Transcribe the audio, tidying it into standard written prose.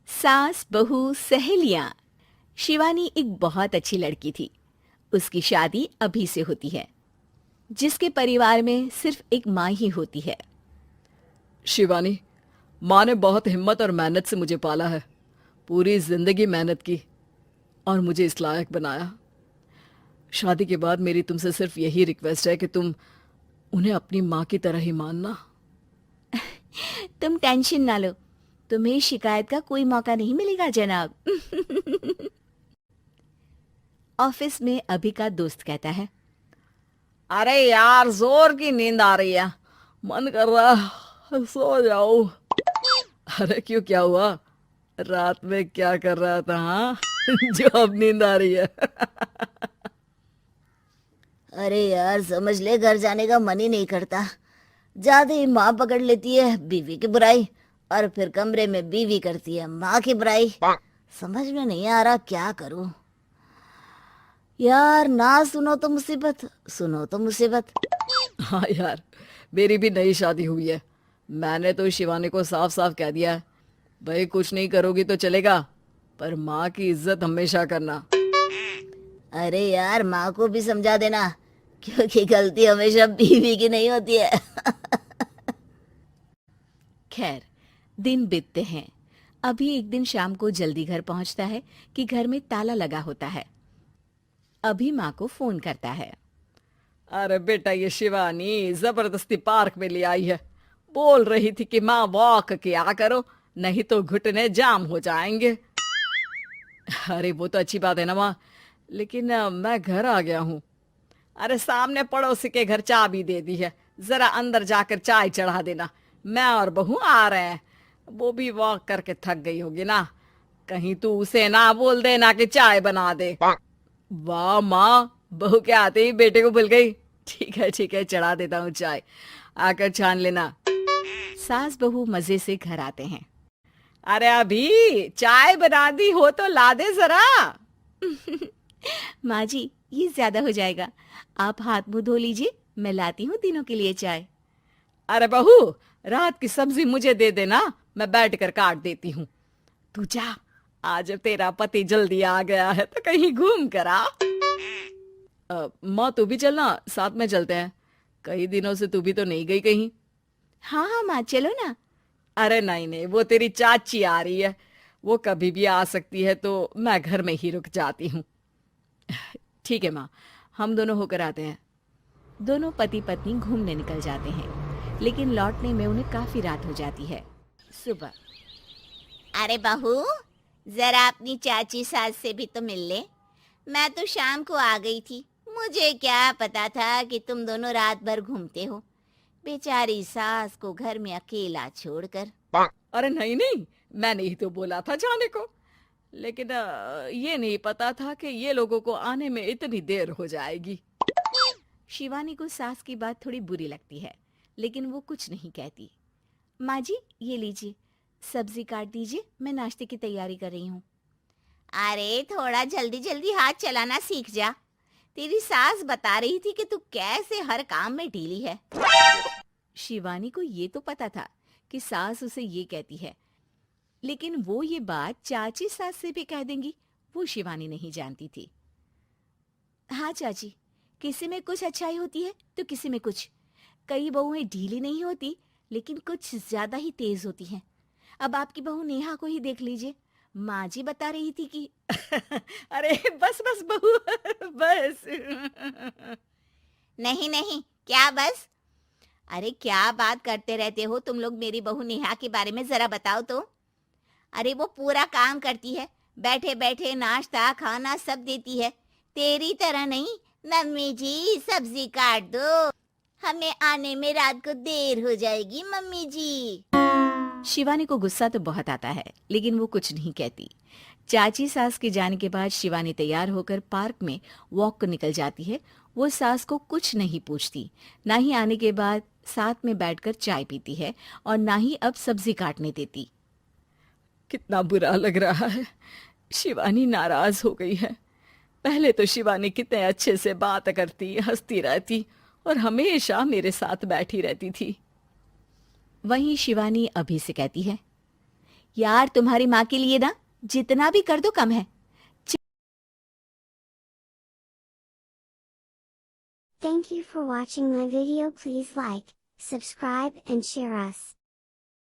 सास बहू सहेलियां। शिवानी एक बहुत अच्छी लड़की थी। उसकी शादी अभी से होती है। जिसके परिवार में सिर्फ एक माँ ही होती है। शिवानी, माँ ने बहुत हिम्मत और मेहनत से मुझे पाला है। पूरी जिंदगी मेहनत की और मुझे इस लायक बनाया। शादी के बाद मेरी तुमसे सिर्फ यही रिक्वेस्ट है कि तुम उन्हें अपनी माँ की तरह ही मानना। तुम टेंशन ना लो, तुम्हें शिकायत का कोई मौका नहीं मिलेगा जनाब। ऑफिस में अभी का दोस्त कहता है, अरे यार, जोर की नींद आ रही है। मन कर रहा है सो जाओ। अरे क्यों, क्या हुआ? रात में क्या कर रहा था? हाँ जो अब नींद आ रही है। अरे यार, समझ ले, घर जाने का मन ही नहीं करता। जाते ही माँ पकड़ लेती है बीवी की बुराई, और फिर कमरे में बीवी करती है माँ की बुराई। समझ में नहीं आ रहा क्या करूं। यार, ना सुनो तो मुसीबत, सुनो तो मुसीबत। हाँ यार, मेरी भी नई शादी हुई है। मैंने तो शिवानी को साफ साफ कह दिया है, भाई कुछ नहीं करोगी तो चलेगा, पर माँ की इज्जत हमेशा करना। अरे यार, माँ को भी समझा देना, क्योंकि गलती हमेशा बीवी की नहीं होती है। खैर, दिन बीतते हैं। अभी एक दिन शाम को जल्दी घर पहुंचता है कि घर में ताला लगा होता है। अभी माँ को फोन करता है। अरे बेटा, ये शिवानी जबरदस्ती पार्क में ले आई है। बोल रही थी कि माँ वॉक किया करो, नहीं तो घुटने जाम हो जाएंगे। अरे वो तो अच्छी बात है ना माँ, लेकिन मैं घर आ गया हूँ। अरे सामने पड़ोसी के घर चाबी दे दी है, जरा अंदर जाकर चाय चढ़ा देना। मैं और बहू आ रहे हैं। वो भी वॉक करके थक गई होगी ना, कहीं तू उसे ना बोल देना कि चाय बना दे। वाह माँ, बहू के आते ही बेटे को भूल गई। ठीक है, चढ़ा देता हूँ चाय, आकर छान लेना। सास बहू मजे से घर आते हैं। अरे अभी चाय बना दी हो तो ला दे जरा। माँ जी, ये ज्यादा हो जाएगा। आप हाथ मुंह धो लीजिए, मैं लाती हूँ तीनों के लिए चाय। अरे बहू, रात की सब्जी मुझे दे देना, मैं बैठ कर काट देती हूँ। तू जा, आज तेरा पति जल्दी आ गया है तो कहीं घूम कर आ। माँ तू भी चलना, साथ में चलते हैं। कई दिनों से तू भी तो नहीं गई कहीं। हाँ हाँ माँ, चलो ना। अरे नहीं नहीं, वो तेरी चाची आ रही है, वो कभी भी आ सकती है, तो मैं घर में ही रुक जाती हूँ। ठीक है माँ, हम दोनों होकर आते हैं। दोनों पति पत्नी घूमने निकल जाते हैं, लेकिन लौटने में उन्हें काफी रात हो जाती है। सुबह, अरे बहू, जरा अपनी चाची सास से भी तो मिल ले। मैं तो शाम को आ गई थी, मुझे क्या पता था कि तुम दोनों रात भर घूमते हो। बेचारी सास को घर में अकेला छोड़कर। अरे नहीं नहीं, मैंने ही तो बोला था जाने को, लेकिन ये नहीं पता था कि ये लोगों को आने में इतनी देर हो जाएगी। शिवानी को सास की बात थोड़ी बुरी लगती है, लेकिन वो कुछ नहीं कहती। माँ जी, ये लीजिए, सब्जी काट दीजिए, मैं नाश्ते की तैयारी कर रही हूँ। अरे थोड़ा जल्दी जल्दी हाथ चलाना सीख जा। तेरी सास बता रही थी कि तू कैसे हर काम में ढीली है। शिवानी को ये तो पता था कि सास उसे ये कहती है, लेकिन वो ये बात चाची सास से भी कह देंगी, वो शिवानी नहीं जानती थी। हाँ चाची, किसी में कुछ अच्छाई होती है तो किसी में कुछ। कई बहुएं ढीली नहीं होती, लेकिन कुछ ज्यादा ही तेज होती हैं। अब आपकी बहू नेहा को ही देख लीजिए। माँ जी बता रही थी कि अरे बस बस बहू, बस। नहीं नहीं, क्या बस? अरे क्या बात करते रहते हो तुम लोग मेरी बहू नेहा के बारे में, जरा बताओ तो। अरे वो पूरा काम करती है, बैठे बैठे नाश्ता खाना सब देती है। तेरी तरह नहीं, मम्मी जी सब्जी काट दो, हमें आने में रात को देर हो जाएगी मम्मी जी। शिवानी को गुस्सा तो बहुत आता है, लेकिन वो कुछ नहीं कहती। चाची सास के जाने के बाद शिवानी तैयार होकर पार्क में वॉक को निकल जाती है। वो सास को कुछ नहीं पूछती, ना ही आने के बाद साथ में बैठकर चाय पीती है, और ना ही अब सब्जी काटने देती। कितना बुरा लग रहा है, शिवानी नाराज हो गई है। पहले तो शिवानी कितने अच्छे से बात करती, हंसती रहती और हमेशा मेरे साथ बैठी रहती थी। वहीं शिवानी अभी से कहती है, यार तुम्हारी माँ के लिए ना जितना भी कर दो कम है। Thank you for watching my video. Please like, subscribe and share us.